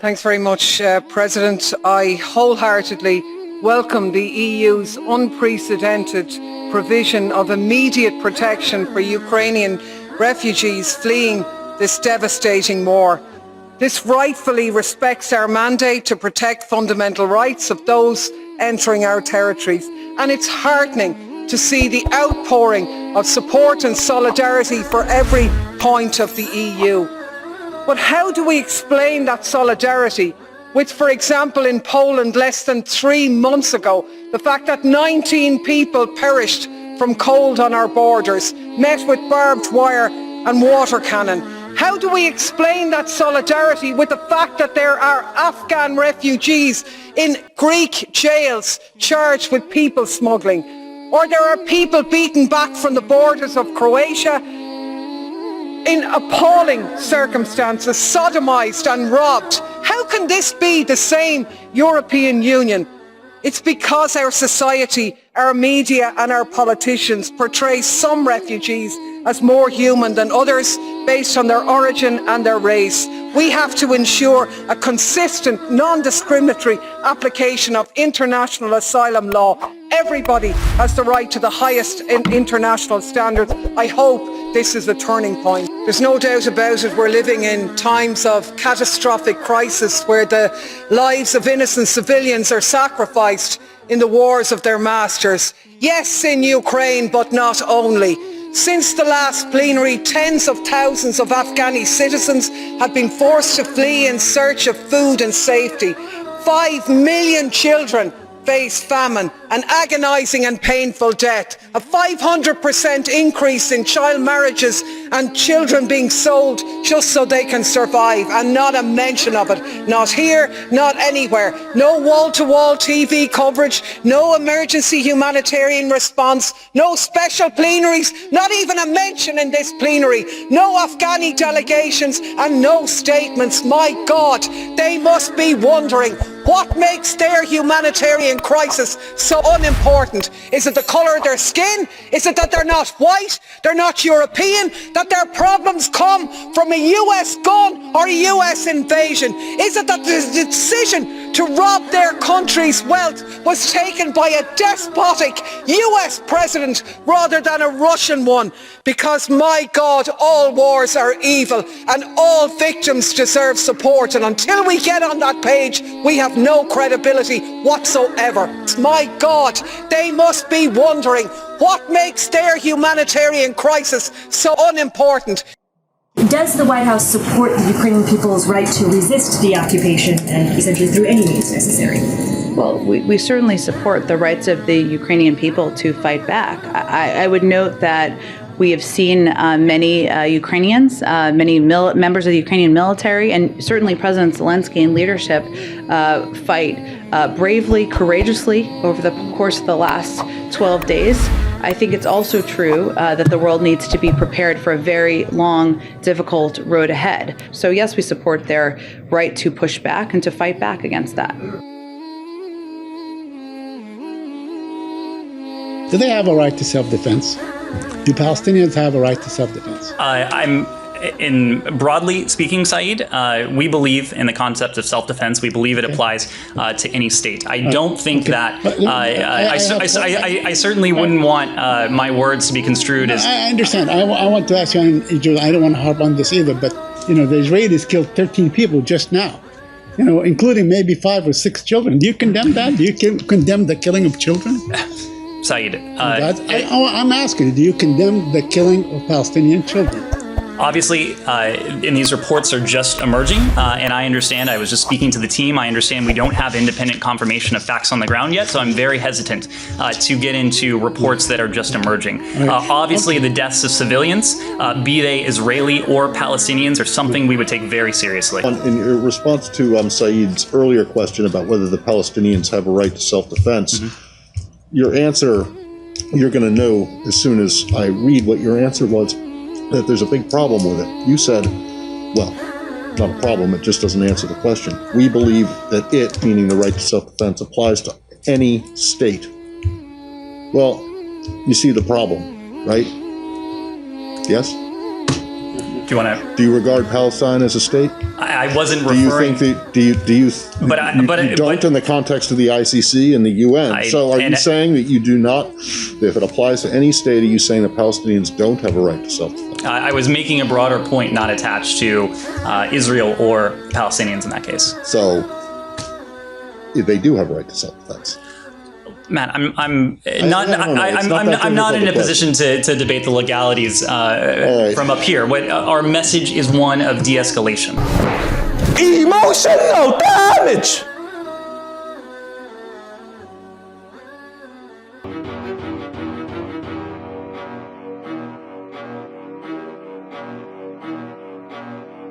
Thanks very much, President. I wholeheartedly welcome the EU's unprecedented provision of immediate protection for Ukrainian refugees fleeing this devastating war. This rightfully respects our mandate to protect fundamental rights of those entering our territories, and it's heartening to see the outpouring of support and solidarity for every point of the EU. But how do we explain that solidarity with, for example, in Poland less than 3 months ago, the fact that 19 people perished from cold on our borders, met with barbed wire and water cannon? How do we explain that solidarity with the fact that there are Afghan refugees in Greek jails charged with people smuggling? Or there are people beaten back from the borders of Croatia in appalling circumstances, sodomised and robbed. How can this be the same European Union? It's because our society, our media and our politicians portray some refugees as more human than others based on their origin and their race. We have to ensure a consistent, non-discriminatory application of international asylum law. Everybody has the right to the highest international standards. I hope this is a turning point. There's no doubt about it, we're living in times of catastrophic crisis where the lives of innocent civilians are sacrificed in the wars of their masters. Yes, in Ukraine, but not only. Since the last plenary, tens of thousands of Afghani citizens have been forced to flee in search of food and safety. 5 million children face famine, an agonising and painful death, a 500% increase in child marriages and children being sold just so they can survive, and not a mention of it. Not here, not anywhere. No wall-to-wall TV coverage, no emergency humanitarian response, no special plenaries, not even a mention in this plenary, no Afghani delegations and no statements. My God, they must be wondering what makes their humanitarian crisis so unimportant. Is it the colour of their skin? Is it that they're not white? They're not European? That their problems come from a US gun or a US invasion? Is it that the decision to rob their country's wealth was taken by a despotic US president rather than a Russian one? Because, my God, all wars are evil and all victims deserve support, and until we get on that page, we have no credibility whatsoever. My God, they must be wondering what makes their humanitarian crisis so unimportant. Does the White House support the Ukrainian people's right to resist the occupation and essentially through any means necessary? Well, we certainly support the rights of the Ukrainian people to fight back. I would note that we have seen many Ukrainians, many members of the Ukrainian military, and certainly President Zelensky and leadership fight bravely, courageously over the course of the last 12 days. I think it's also true that the world needs to be prepared for a very long, difficult road ahead. So yes, we support their right to push back and to fight back against that. Do they have a right to self-defense? Do Palestinians have a right to self-defense? Broadly speaking, Saeed, we believe in the concept of self-defense. We believe it applies to any state. I don't think that. I certainly wouldn't want my words to be construed as. I understand. I want to ask you, I don't want to harp on this either, but the Israelis killed 13 people just now, including maybe 5 or 6 children. Do you condemn that? Do you condemn the killing of children? Saeed, I'm asking, do you condemn the killing of Palestinian children? Obviously, and these reports are just emerging, and I understand, I was just speaking to the team, I understand we don't have independent confirmation of facts on the ground yet, so I'm very hesitant to get into reports that are just emerging. Obviously, the deaths of civilians, be they Israeli or Palestinians, are something we would take very seriously. In your response to Saeed's earlier question about whether the Palestinians have a right to self-defense, your answer, you're going to know as soon as I read what your answer was, that there's a big problem with it. You said, well, not a problem, it just doesn't answer the question. We believe that it, meaning the right to self-defense, applies to any state. Well, you see the problem, right? Yes? Do you want to? Do you regard Palestine as a state? I wasn't Do you referring. think that? Do you? You don't in the context of the ICC and the UN. So are you saying that you do not? If it applies to any state, are you saying that Palestinians don't have a right to self-defense? I was making a broader point, not attached to Israel or Palestinians in that case. So they do have a right to self-defense. Matt, I'm not in a position to debate the legalities from up here. What our message is one of de-escalation. Emotional damage.